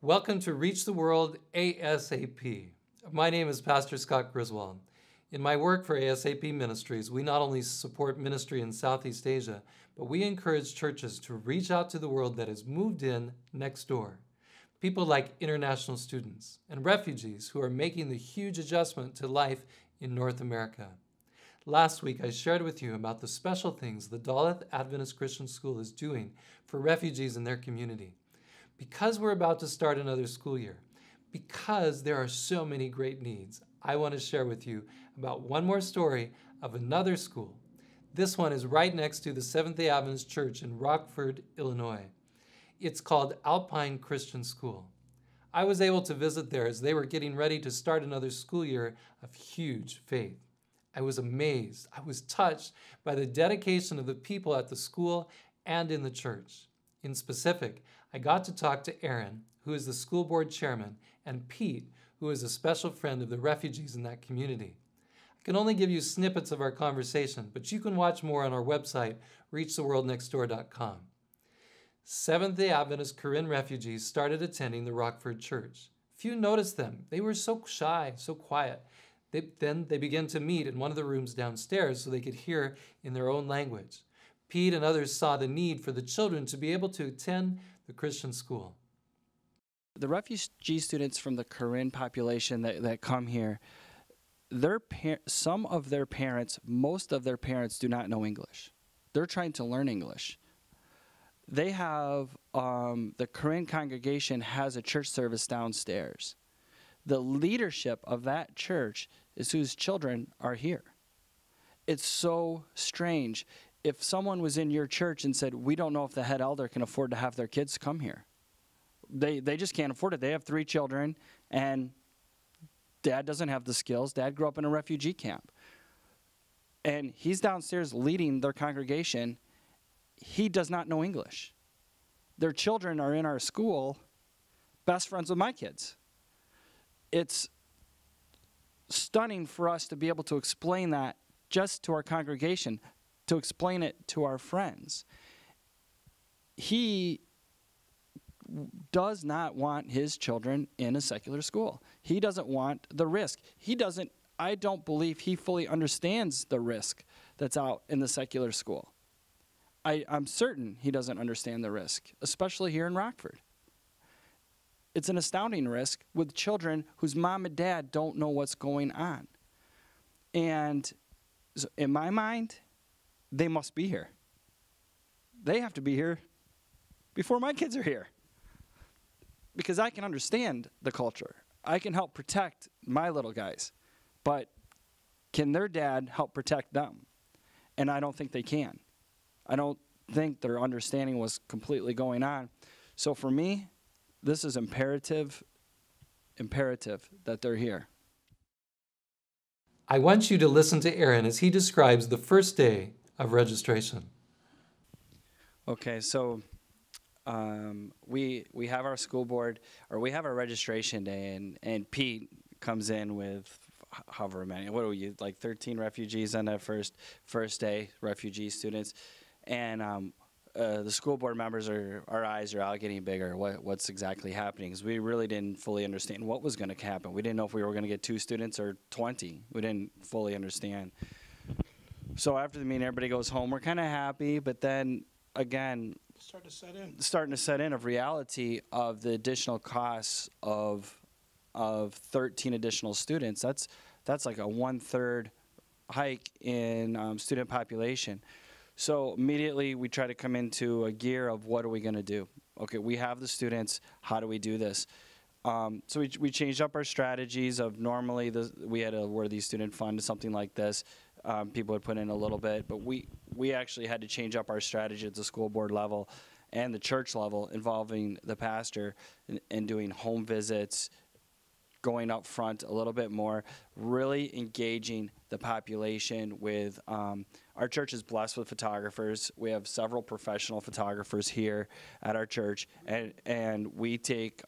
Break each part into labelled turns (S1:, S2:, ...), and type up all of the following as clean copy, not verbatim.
S1: Welcome to Reach the World ASAP. My name is Pastor Scott Griswold. In my work for ASAP Ministries, we not only support ministry in Southeast Asia, but we encourage churches to reach out to the world that has moved in next door. People like international students and refugees who are making the huge adjustment to life in North America. Last week, I shared with you about the special things the Duluth Adventist Christian School is doing for refugees in their community. Because we're about to start another school year, because there are so many great needs, I want to share with you about one more story of another school. This one is right next to the Seventh-day Adventist Church in Rockford, Illinois. It's called Alpine Christian School. I was able to visit there as they were getting ready to start another school year of huge faith. I was amazed. I was touched by the dedication of the people at the school and in the church. In specific, I got to talk to Aaron, who is the school board chairman, and Pete, who is a special friend of the refugees in that community. I can only give you snippets of our conversation, but you can watch more on our website, reachtheworldnextdoor.com. Seventh-day Adventist Korean refugees started attending the Rockford Church. Few noticed them. They were so shy, so quiet. Then they began to meet in one of the rooms downstairs so they could hear in their own language. Pete and others saw the need for the children to be able to attend the Christian school.
S2: The refugee students from the Korean population that come here, some of their parents, most of their parents do not know English. They're trying to learn English. They have, the Korean congregation has a church service downstairs. The leadership of that church is whose children are here. It's so strange. If someone was in your church and said, we don't know if the head elder can afford to have their kids come here. They just can't afford it. They have 3 children, and dad doesn't have the skills. Dad grew up in a refugee camp. And he's downstairs leading their congregation. He does not know English. Their children are in our school, best friends with my kids. It's stunning for us to be able to explain that just to our congregation, to explain it to our friends. He does not want his children in a secular school. He doesn't want the risk. I don't believe he fully understands the risk that's out in the secular school. I'm certain he doesn't understand the risk, especially here in Rockford. It's an astounding risk with children whose mom and dad don't know what's going on. And so in my mind, they must be here. They have to be here before my kids are here. Because I can understand the culture. I can help protect my little guys. But can their dad help protect them? And I don't think they can. I don't think their understanding was completely going on. So for me, this is imperative that they're here.
S1: I want you to listen to Aaron as he describes the first day of registration.
S2: Okay, so we have our school board, or we have our registration day, and Pete comes in with however many, what are you, like 13 refugees on that first day, refugee students, and the school board members, our eyes are all getting bigger. What's exactly happening? Because we really didn't fully understand what was going to happen. We didn't know if we were going to get 2 students or 20. We didn't fully understand. So after the meeting, everybody goes home. We're kind of happy, but then again, starting to set in of reality of the additional costs of 13 additional students. That's like a 1/3 hike in student population. So immediately we try to come into a gear of what are we going to do? Okay, we have the students. How do we do this? So we changed up our strategies of normally we had a worthy student fund, something like this. People would put in a little bit, but we actually had to change up our strategy at the school board level and the church level, involving the pastor and doing home visits, going up front a little bit more, really engaging the population with, our church is blessed with photographers. We have several professional photographers here at our church, and we take,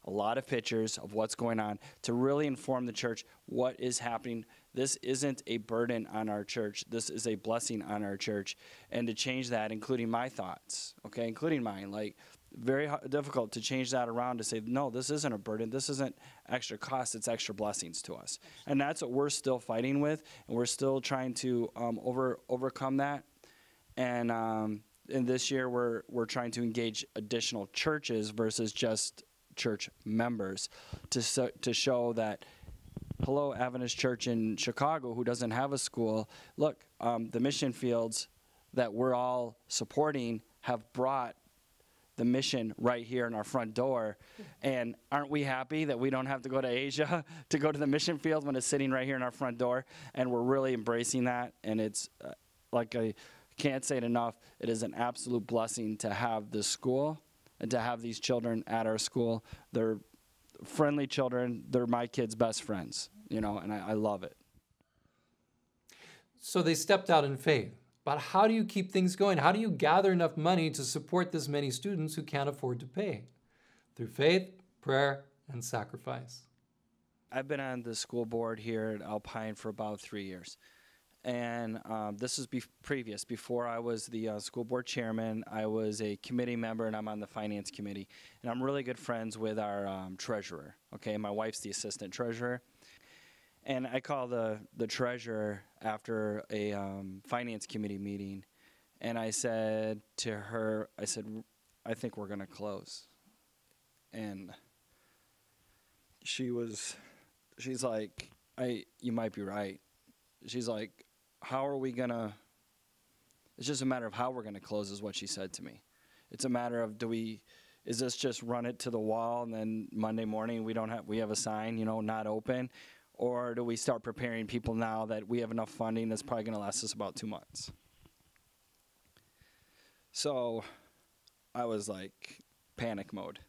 S2: a lot of pictures of what's going on to really inform the church what is happening. This isn't a burden on our church. This is a blessing on our church. And to change that, including my thoughts, okay, including mine, like Very difficult to change that around to say, no, this isn't a burden. This isn't extra cost. It's extra blessings to us. And that's what we're still fighting with, and we're still trying to overcome that. And this year, we're trying to engage additional churches versus just church members to show that, hello, Adventist Church in Chicago, who doesn't have a school, look, the mission fields that we're all supporting have brought the mission right here in our front door. And aren't we happy that we don't have to go to Asia to go to the mission field when it's sitting right here in our front door? And we're really embracing that. And it's like I can't say it enough, it is an absolute blessing to have this school and to have these children at our school. They're friendly children. They're my kids' best friends, and I love it.
S1: So they stepped out in faith. But how do you keep things going? How do you gather enough money to support this many students who can't afford to pay? Through faith, prayer, and sacrifice.
S2: I've been on the school board here at Alpine for about 3 years. And this is previous. Before I was the school board chairman, I was a committee member, and I'm on the finance committee. And I'm really good friends with our treasurer. Okay, my wife's the assistant treasurer. And I call the treasurer after a finance committee meeting, and I said to her, I think we're going to close. And she's like, you might be right. She's like, how are we going to, it's just a matter of how we're going to close is what she said to me. It's a matter of, is this just run it to the wall and then Monday morning we have a sign, not open? Or do we start preparing people now that we have enough funding that's probably going to last us about 2 months? So I was like panic mode,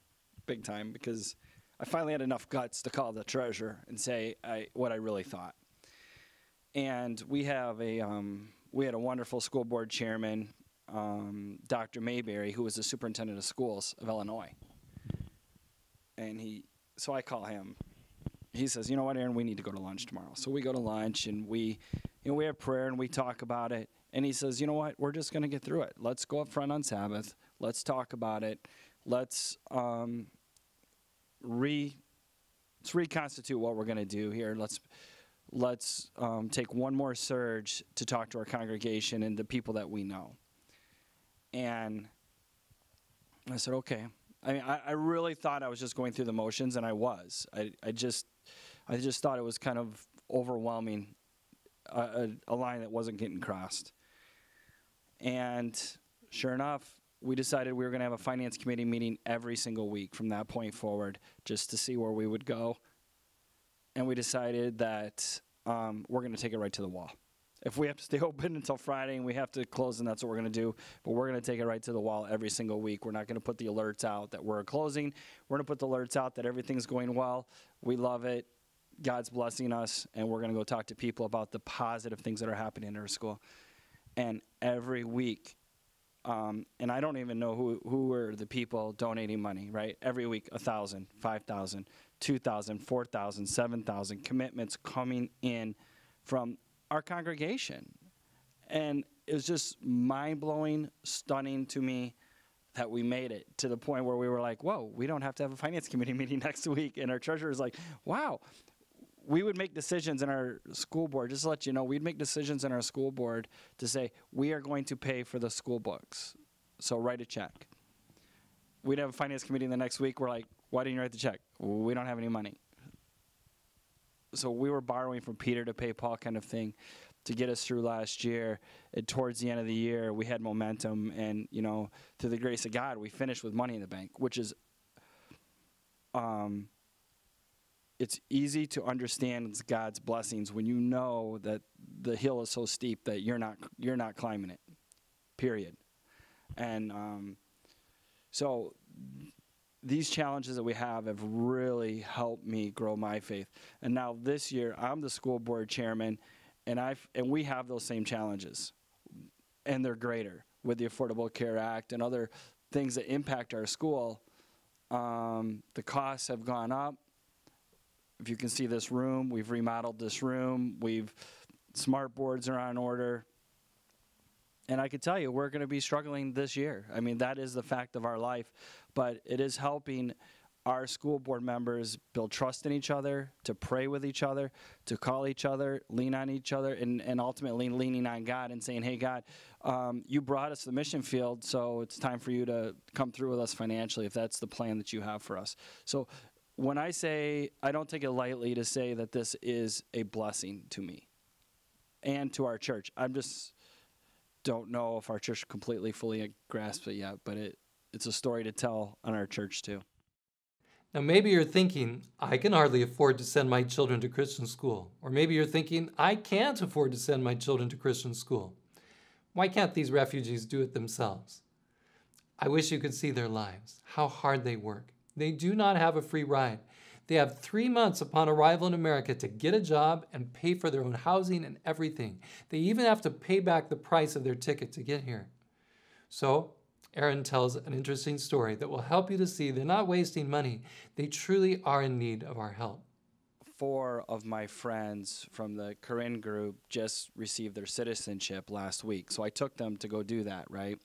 S2: big time, because I finally had enough guts to call the treasurer and say what I really thought. And we had a wonderful school board chairman, Dr. Mayberry, who was the superintendent of schools of Illinois. And so I call him. He says, you know what, Aaron, we need to go to lunch tomorrow. So we go to lunch, and we have prayer, and we talk about it. And he says, you know what, we're just going to get through it. Let's go up front on Sabbath. Let's talk about it. Let's reconstitute what we're going to do here. Let's take one more surge to talk to our congregation and the people that we know. And I said, okay. I mean, I really thought I was just going through the motions, and I was. I just thought it was kind of overwhelming, a line that wasn't getting crossed. And sure enough, we decided we were going to have a finance committee meeting every single week from that point forward, just to see where we would go. And we decided that we're going to take it right to the wall. If we have to stay open until Friday and we have to close, then that's what we're going to do. But we're going to take it right to the wall every single week. We're not going to put the alerts out that we're closing. We're going to put the alerts out that everything's going well. We love it. God's blessing us. And we're going to go talk to people about the positive things that are happening in our school. And every week, and I don't even know who were the people donating money, right? Every week, 1,000, 5,000, 2,000, 4,000, 7,000 commitments coming in from our congregation. And it was just mind-blowing, stunning to me that we made it to the point where we were like, whoa, we don't have to have a finance committee meeting next week. And our treasurer is like, wow. We would make decisions in our school board, just to let you know, we'd make decisions in our school board to say, we are going to pay for the school books, so write a check. We'd have a finance committee the next week. We're like, why didn't you write the check? We don't have any money. So we were borrowing from Peter to pay Paul kind of thing to get us through last year. And towards the end of the year, we had momentum. And, through the grace of God, we finished with money in the bank, which is it's easy to understand God's blessings when you know that the hill is so steep that you're not climbing it, period. And so these challenges that we have really helped me grow my faith. And now this year, I'm the school board chairman, and we have those same challenges, and they're greater with the Affordable Care Act and other things that impact our school. The costs have gone up. If you can see this room, we've remodeled this room. Smart boards are on order. And I can tell you, we're going to be struggling this year. I mean, that is the fact of our life. But it is helping our school board members build trust in each other, to pray with each other, to call each other, lean on each other, and ultimately leaning on God and saying, hey, God, you brought us to the mission field, so it's time for you to come through with us financially if that's the plan that you have for us. So when I say, I don't take it lightly to say that this is a blessing to me and to our church. I'm just don't know if our church completely, fully grasps it yet, but it's a story to tell on our church too.
S1: Now, maybe you're thinking, I can hardly afford to send my children to Christian school. Or maybe you're thinking, I can't afford to send my children to Christian school. Why can't these refugees do it themselves? I wish you could see their lives, how hard they work. They do not have a free ride. They have 3 months upon arrival in America to get a job and pay for their own housing and everything. They even have to pay back the price of their ticket to get here. So, Aaron tells an interesting story that will help you to see they're not wasting money. They truly are in need of our help.
S2: 4 of my friends from the Corinne group just received their citizenship last week. So I took them to go do that, right?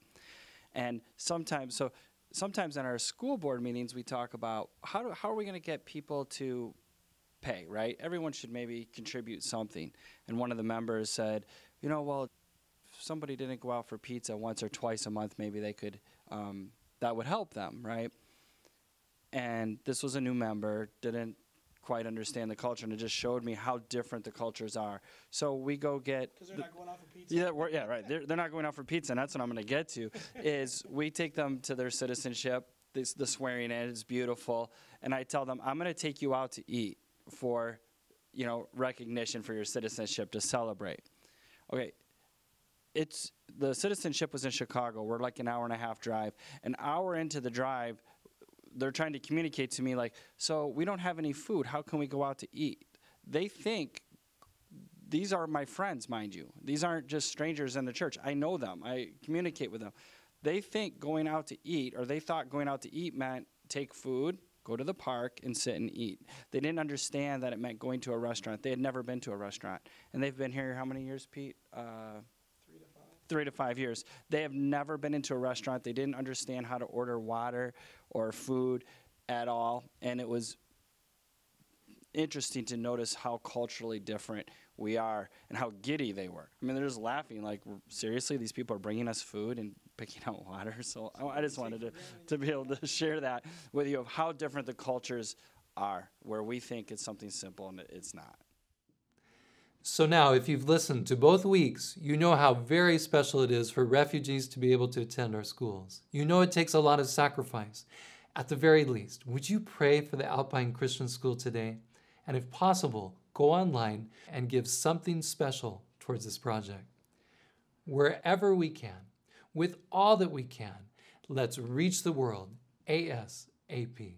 S2: And sometimes in our school board meetings, we talk about how are we going to get people to pay, right? Everyone should maybe contribute something. And one of the members said, well, if somebody didn't go out for pizza once or twice a month, maybe they could, that would help them, right? And this was a new member, didn't quite understand the culture, and it just showed me how different the cultures are. So we go get...
S3: Because they're not going out for pizza.
S2: Yeah, right. They're not going out for pizza, and that's what I'm going to get to, is we take them to their citizenship. The swearing in is beautiful. And I tell them, I'm going to take you out to eat for, recognition for your citizenship to celebrate. Okay. The citizenship was in Chicago. We're like an hour and a half drive. An hour into the drive, they're trying to communicate to me like, so we don't have any food. How can we go out to eat? They think, these are my friends, mind you. These aren't just strangers in the church. I know them. I communicate with them. They think going out to eat, or they thought going out to eat meant take food, go to the park, and sit and eat. They didn't understand that it meant going to a restaurant. They had never been to a restaurant. And they've been here how many years, Pete? 3 to 5 years. They have never been into a restaurant. They didn't understand how to order water or food at all. And it was interesting to notice how culturally different we are and how giddy they were. I mean, they're just laughing like, seriously, these people are bringing us food and picking out water? So I just wanted to be able to share that with you of how different the cultures are, where we think it's something simple and it's not.
S1: So now, if you've listened to both weeks, you know how very special it is for refugees to be able to attend our schools. You know it takes a lot of sacrifice. At the very least, would you pray for the Alpine Christian School today? And if possible, go online and give something special towards this project. Wherever we can, with all that we can, let's reach the world ASAP.